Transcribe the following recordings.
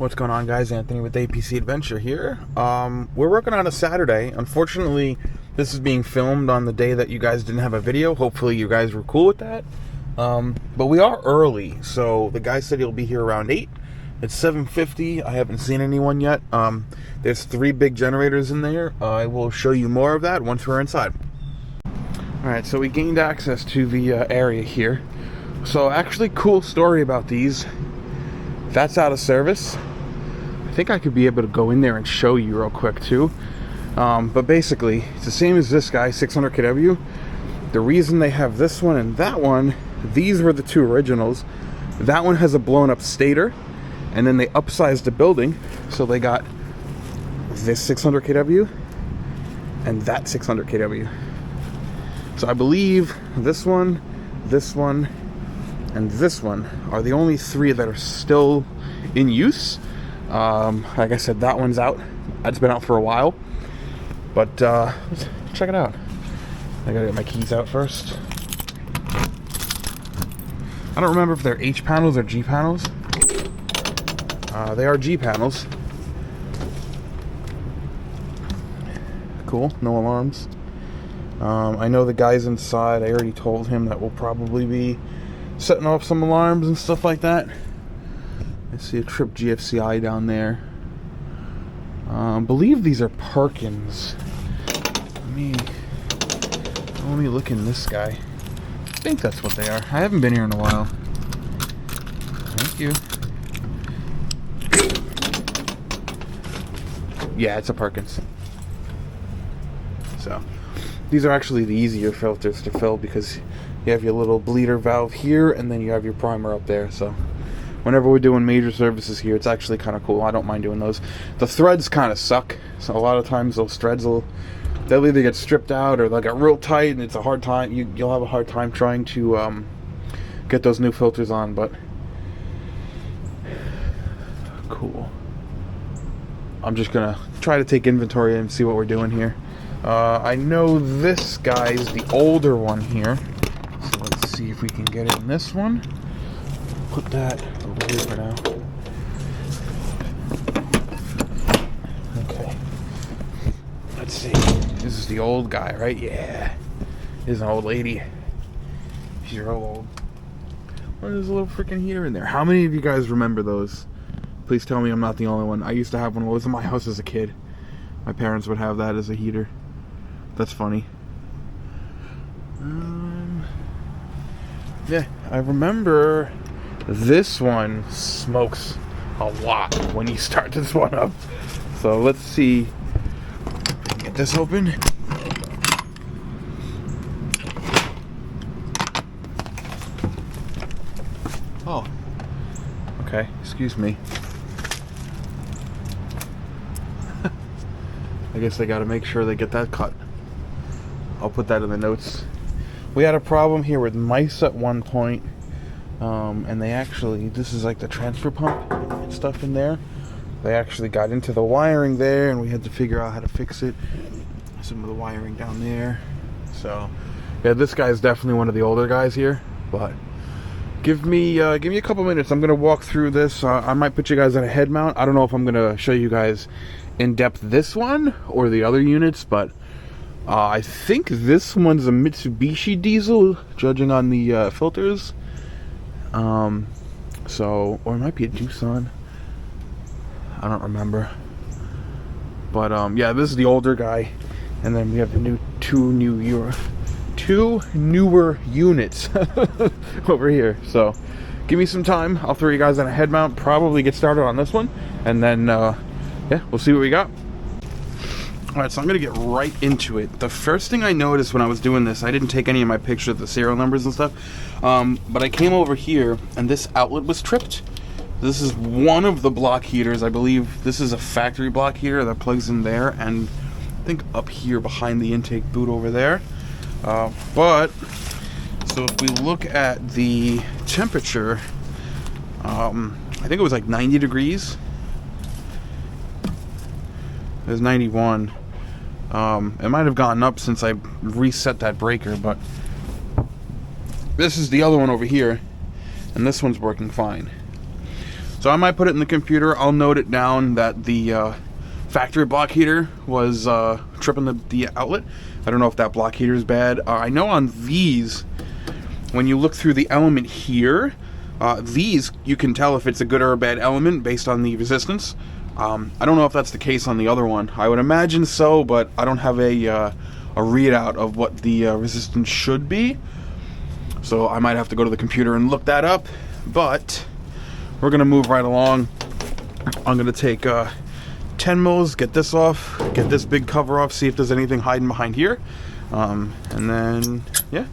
What's going on, guys? Anthony with APC Adventure here. We're working on a Saturday. Unfortunately, this is being filmed on the day that you guys didn't have a video. Hopefully you guys were cool with that. But we are early, so the guy said he'll be here around 8. It's 7:50. I haven't seen anyone yet. There's 3 big generators in there. I will show you more of that once we're inside. Alright, so we gained access to the area here. So actually, cool story about these. That's out of service. I think I could be able to go in there and show you real quick too. But basically, it's the same as this guy, 600 kW. The reason they have this one and that one, these were the 2 originals. That one has a blown up stator, and then they upsized the building, so they got this 600 kW and that 600 kW. So I believe this one, and this one are the only 3 that are still in use. Like I said, that one's out. It's been out for a while. But let's check it out. I gotta get my keys out first. I don't remember if they're H panels or G panels. They are G panels. Cool, no alarms. I know the guys inside, I already told him that we'll probably be setting off some alarms and stuff like that. I see a Trip GFCI down there. I believe these are Parkins. Let me look in this guy. I think that's what they are. I haven't been here in a while. Thank you. Yeah, it's a Parkins. So, these are actually the easier filters to fill because you have your little bleeder valve here, and then you have your primer up there. So whenever we're doing major services here, it's actually kind of cool. I don't mind doing those. The threads kind of suck, so a lot of times those threads they'll either get stripped out or they'll get real tight, and it's a hard time. You'll have a hard time trying to get those new filters on. But cool. I'm just gonna try to take inventory and see what we're doing here. I know this guy's the older one here. So let's see if we can get it in this one. Put that over here for now. Okay. Let's see. This is the old guy, right? Yeah. This is an old lady. She's real old. Well, there's a little freaking heater in there. How many of you guys remember those? Please tell me I'm not the only one. I used to have one when I was in my house as a kid. My parents would have that as a heater. That's funny. Yeah, I remember this one smokes a lot when you start this one up. So let's see. Get this open. Oh. Okay, excuse me. I guess they gotta make sure they get that cut. I'll put that in the notes. We had a problem here with mice at one point, and they actually, this is like the transfer pump and stuff in there. They actually got into the wiring there, and we had to figure out how to fix it. Some of the wiring down there. So, yeah, this guy's definitely one of the older guys here. But give me a couple minutes. I'm gonna walk through this. I might put you guys on a head mount. I don't know if I'm gonna show you guys in depth this one or the other units, but I think this one's a Mitsubishi diesel, judging on the filters. So, or it might be a Doosan. I don't remember. But yeah, this is the older guy, and then we have the two newer units over here. So, give me some time. I'll throw you guys on a head mount. Probably get started on this one, and then yeah, we'll see what we got. Alright, so I'm going to get right into it. The first thing I noticed when I was doing this, I didn't take any of my pictures of the serial numbers and stuff, but I came over here and this outlet was tripped. This is one of the block heaters. I believe this is a factory block heater that plugs in there, and I think up here behind the intake boot over there. But, so if we look at the temperature, I think it was like 90 degrees. It was 91. It might have gotten up since I reset that breaker, but this is the other one over here, and this one's working fine. So I might put it in the computer. I'll note it down that the factory block heater was tripping the outlet. I don't know if that block heater is bad. I know on these, when you look through the element here, these you can tell if it's a good or a bad element based on the resistance. I don't know if that's the case on the other one. I would imagine so, but I don't have a readout of what the resistance should be. So I might have to go to the computer and look that up. But we're gonna move right along. I'm gonna take 10 mils, get this off, get this big cover off, see if there's anything hiding behind here, and then yeah,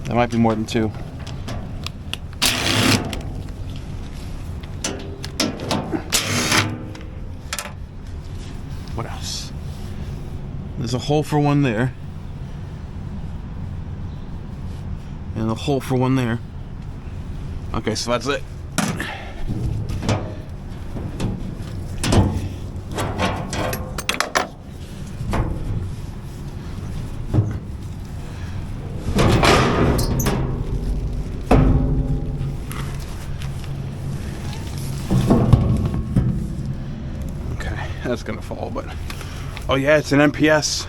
that might be more than 2. What else? There's a hole for one there, and a hole for one there. Okay, so that's it. That's gonna fall, but oh yeah, it's an MPS.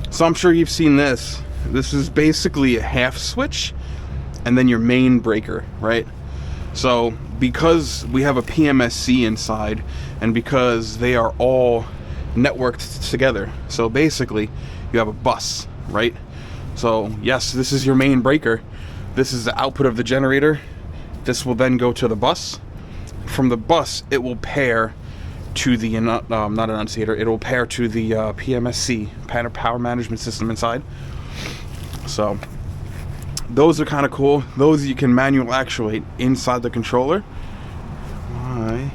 So I'm sure you've seen this. This is basically a half switch and then your main breaker, right? So because we have a PMSC inside and because they are all networked together, so basically you have a bus, right? So yes, this is your main breaker. This is the output of the generator. This will then go to the bus. From the bus, it will pair to the not annunciator. It will pair to the PMSC, power management system inside. So those are kind of cool. Those you can manual actuate inside the controller. I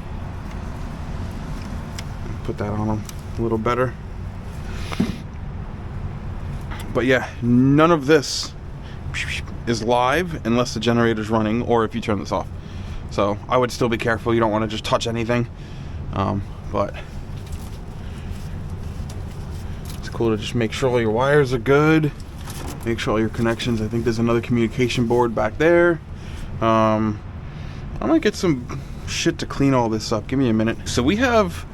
put that on them a little better. But yeah, none of this is live unless the generator's running or if you turn this off. So I would still be careful. You don't want to just touch anything. But it's cool to just make sure all your wires are good, make sure all your connections. I think there's another communication board back there. I might get some shit to clean all this up. Give me a minute. So we have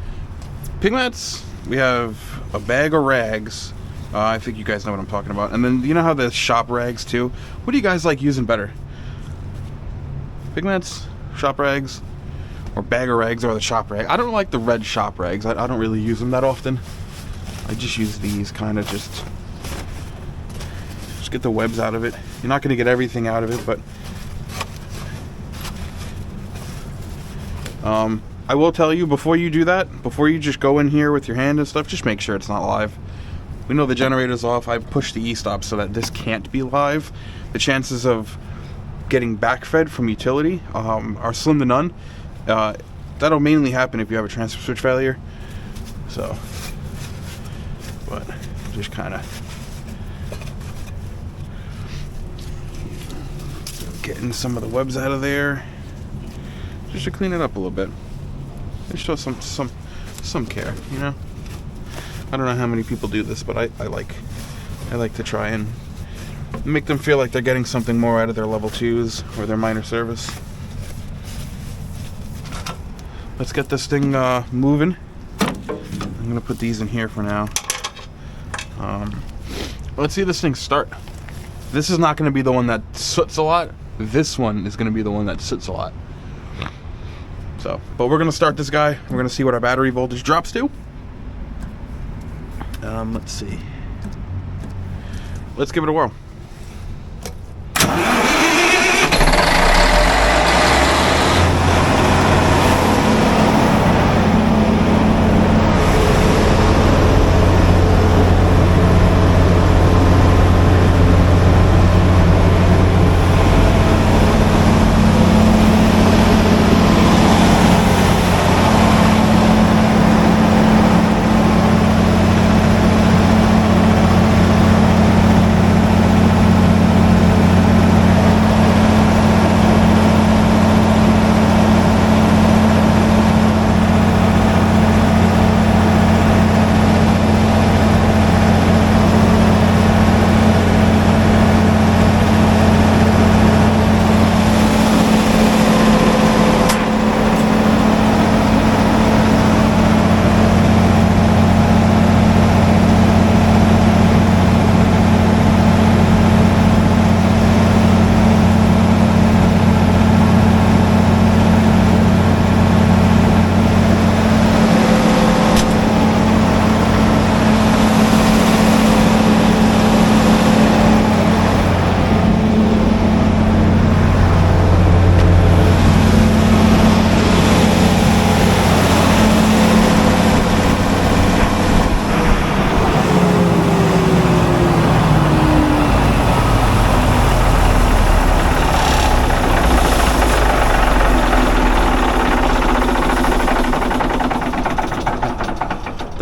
pig mats, we have a bag of rags. I think you guys know what I'm talking about. And then you know how the shop rags too? What do you guys like using better? Pig mats, shop rags, or bag of rags, or the shop rag? I don't like the red shop rags. I don't really use them that often. I just use these kind of just get the webs out of it. You're not going to get everything out of it, but I will tell you, before you do that, before you just go in here with your hand and stuff, just make sure it's not live. We know the generator's off. I pushed the e-stop so that this can't be live. The chances of getting backfed from utility are slim to none. That'll mainly happen if you have a transfer switch failure. So, but just kind of getting some of the webs out of there, just to clean it up a little bit. Just show some care, you know. I don't know how many people do this, but I like to try and make them feel like they're getting something more out of their level 2s or their minor service. Let's get this thing moving. I'm gonna put these in here for now. Let's see this thing start. This is not gonna be the one that soots a lot. This one is gonna be the one that soots a lot. So, but we're gonna start this guy. We're gonna see what our battery voltage drops to. Let's see. Let's give it a whirl.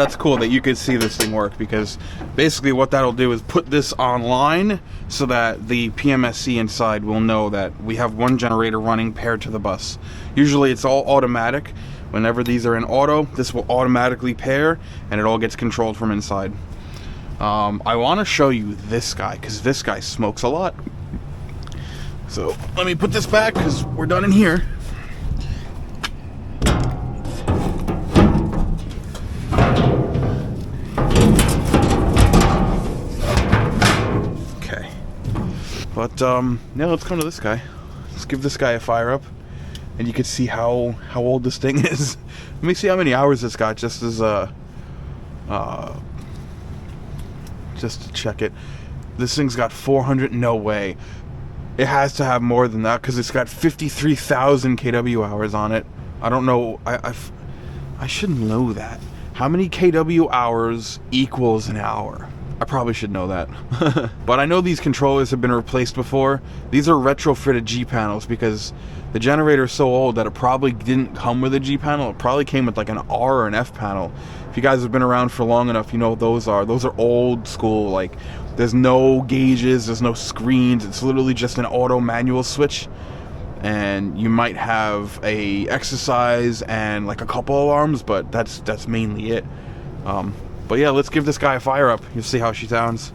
that's cool that you could see this thing work, because basically what that'll do is put this online so that the PMSC inside will know that we have one generator running paired to the bus. Usually it's all automatic. Whenever these are in auto, this will automatically pair and it all gets controlled from inside. I want to show you this guy because this guy smokes a lot. So let me put this back because we're done in here. Okay. But now let's come to this guy. Let's give this guy a fire up, and you can see how old this thing is. Let me see how many hours it's got, just as just to check it. This thing's got 400. No way. It has to have more than that because it's got 53,000 kW hours on it. I don't know. I should know that. How many kW hours equals an hour? I probably should know that. But I know these controllers have been replaced before. These are retrofitted G panels because the generator is so old that it probably didn't come with a G panel. It probably came with like an R or an F panel. If you guys have been around for long enough, you know what those are. Those are old school. Like, there's no gauges, there's no screens. It's literally just an auto manual switch. And you might have a exercise and like a couple alarms, but that's mainly it. But yeah, let's give this guy a fire up. You'll see how she sounds.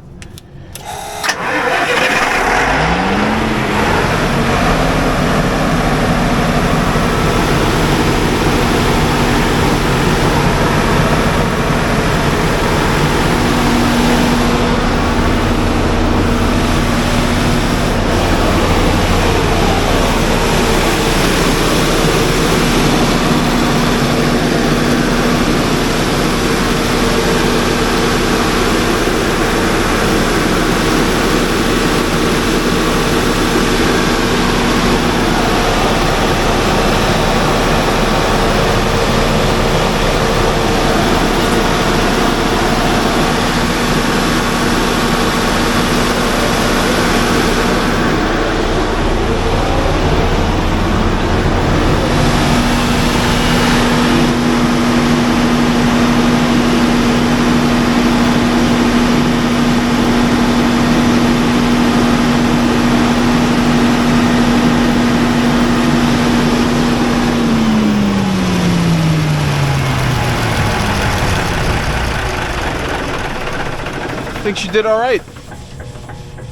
I think she did all right.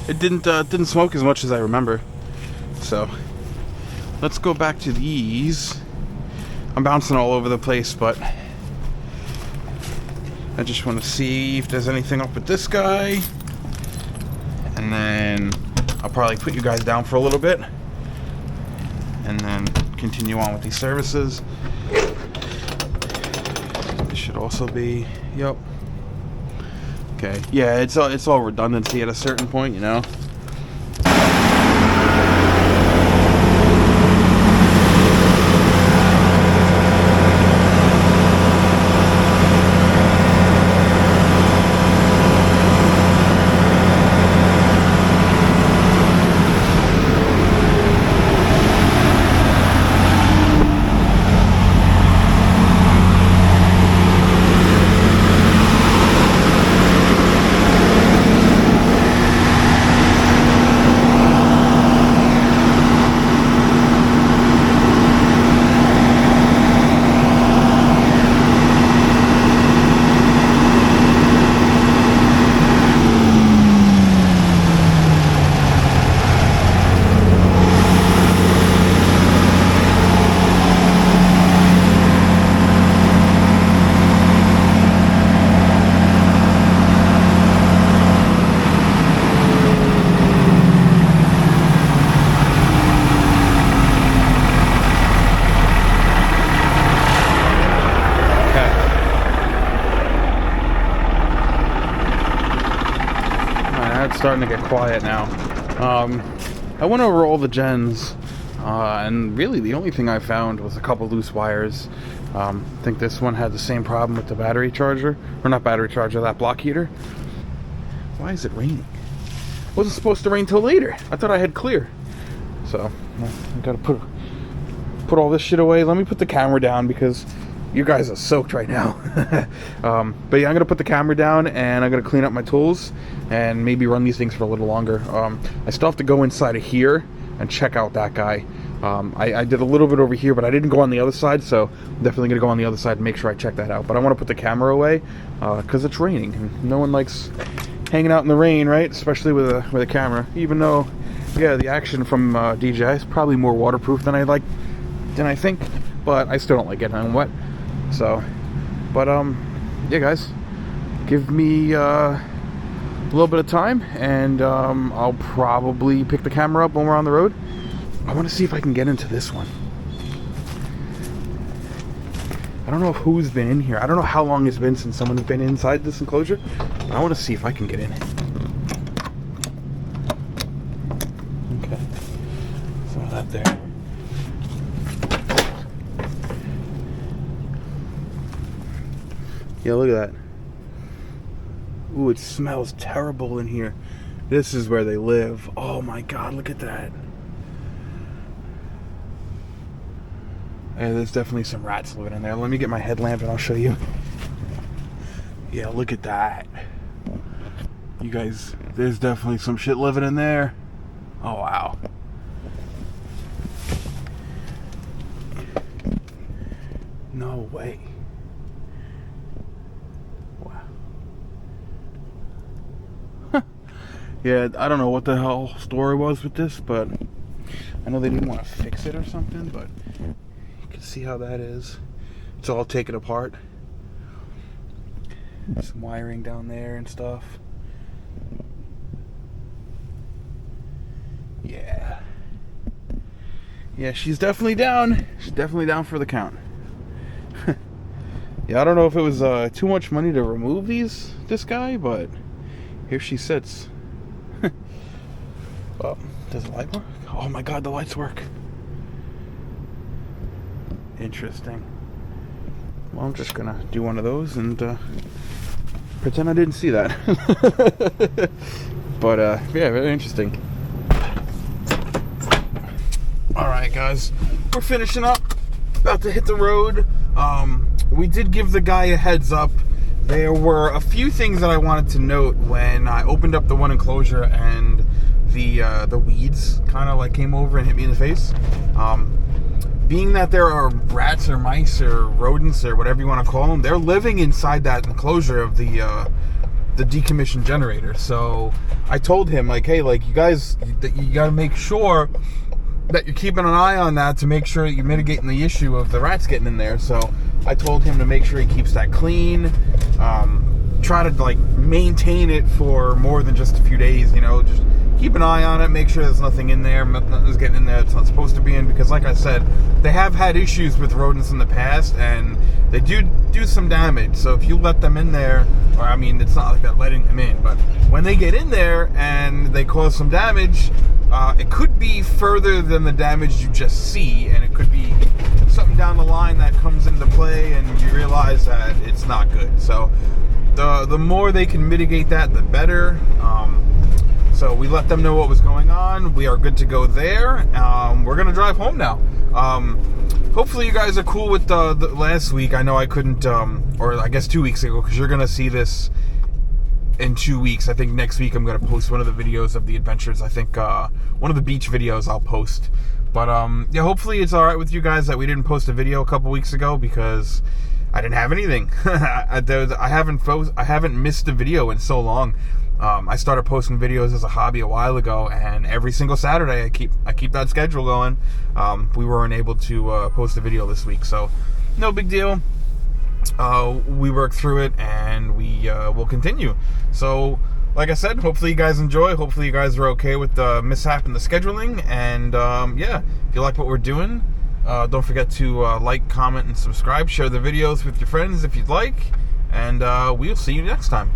It didn't smoke as much as I remember. So let's go back to these. I'm bouncing all over the place, but I just want to see if there's anything up with this guy, and then I'll probably put you guys down for a little bit and then continue on with these services. This should also be, yep. Okay, yeah, it's all redundancy at a certain point, you know. It's starting to get quiet now. I went over all the gens, and really the only thing I found was a couple loose wires. I think this one had the same problem with the battery charger, or not battery charger, that block heater. Why is it raining? It wasn't supposed to rain till later. I thought I had clear. So I gotta put all this shit away. Let me put the camera down because You guys are soaked right now. But yeah, I'm gonna put the camera down and I'm gonna clean up my tools and maybe run these things for a little longer. I still have to go inside of here and check out that guy. I did a little bit over here, but I didn't go on the other side, so I'm definitely gonna go on the other side and make sure I check that out. But I want to put the camera away because it's raining and no one likes hanging out in the rain, right? Especially with a camera. Even though, yeah, the action from DJI is probably more waterproof than I think, but I still don't like getting wet. So, but yeah, guys, give me a little bit of time, and I'll probably pick the camera up when we're on the road. I want to see if I can get into this one. I don't know who's been in here. I don't know how long it's been since someone's been inside this enclosure. I want to see if I can get in. Okay, throw that there. Yeah, look at that. Ooh, it smells terrible in here. This is where they live. Oh my God, look at that. And there's definitely some rats living in there. Let me get my headlamp and I'll show you. Yeah, look at that. You guys, there's definitely some shit living in there. Oh, wow. No way. Yeah, I don't know what the hell story was with this, but I know they didn't want to fix it or something, but you can see how that is. It's all taken apart. Some wiring down there and stuff. Yeah. Yeah, she's definitely down. She's definitely down for the count. Yeah, I don't know if it was too much money to remove this guy, but here she sits. Oh, does the light work? Oh my God, the lights work. Interesting. Well, I'm just gonna do one of those and pretend I didn't see that. But yeah, very interesting. Alright guys, we're finishing up. About to hit the road. We did give the guy a heads up. There were a few things that I wanted to note when I opened up the one enclosure and the weeds kind of like came over and hit me in the face. Being that there are rats or mice or rodents or whatever you want to call them, they're living inside that enclosure of the decommissioned generator. So I told him, like, hey, like, you guys, you got to make sure that you're keeping an eye on that to make sure that you're mitigating the issue of the rats getting in there. So I told him to make sure he keeps that clean. Try to like maintain it for more than just a few days, you know, just keep an eye on it, make sure there's nothing in there, nothing's getting in there it's not supposed to be in, because like I said, they have had issues with rodents in the past and they do some damage. So if you let them in there, or I mean, it's not like they're letting them in, but when they get in there and they cause some damage, it could be further than the damage you just see, and it could be something down the line that comes into play and you realize that it's not good. So the more they can mitigate that, the better. So we let them know what was going on. We are good to go there. We're gonna drive home now. Hopefully you guys are cool with the last week. I know I couldn't, or I guess 2 weeks ago, because you're gonna see this in 2 weeks. I think next week I'm gonna post one of the videos of the adventures. I think one of the beach videos I'll post. But yeah, hopefully it's all right with you guys that we didn't post a video a couple weeks ago, because I didn't have anything. I haven't missed a video in so long. I started posting videos as a hobby a while ago, and every single Saturday I keep that schedule going. We weren't able to post a video this week, so no big deal. We worked through it, and we will continue. So, like I said, hopefully you guys enjoy. Hopefully you guys are okay with the mishap in the scheduling, and yeah, if you like what we're doing, don't forget to like, comment, and subscribe. Share the videos with your friends if you'd like, and we'll see you next time.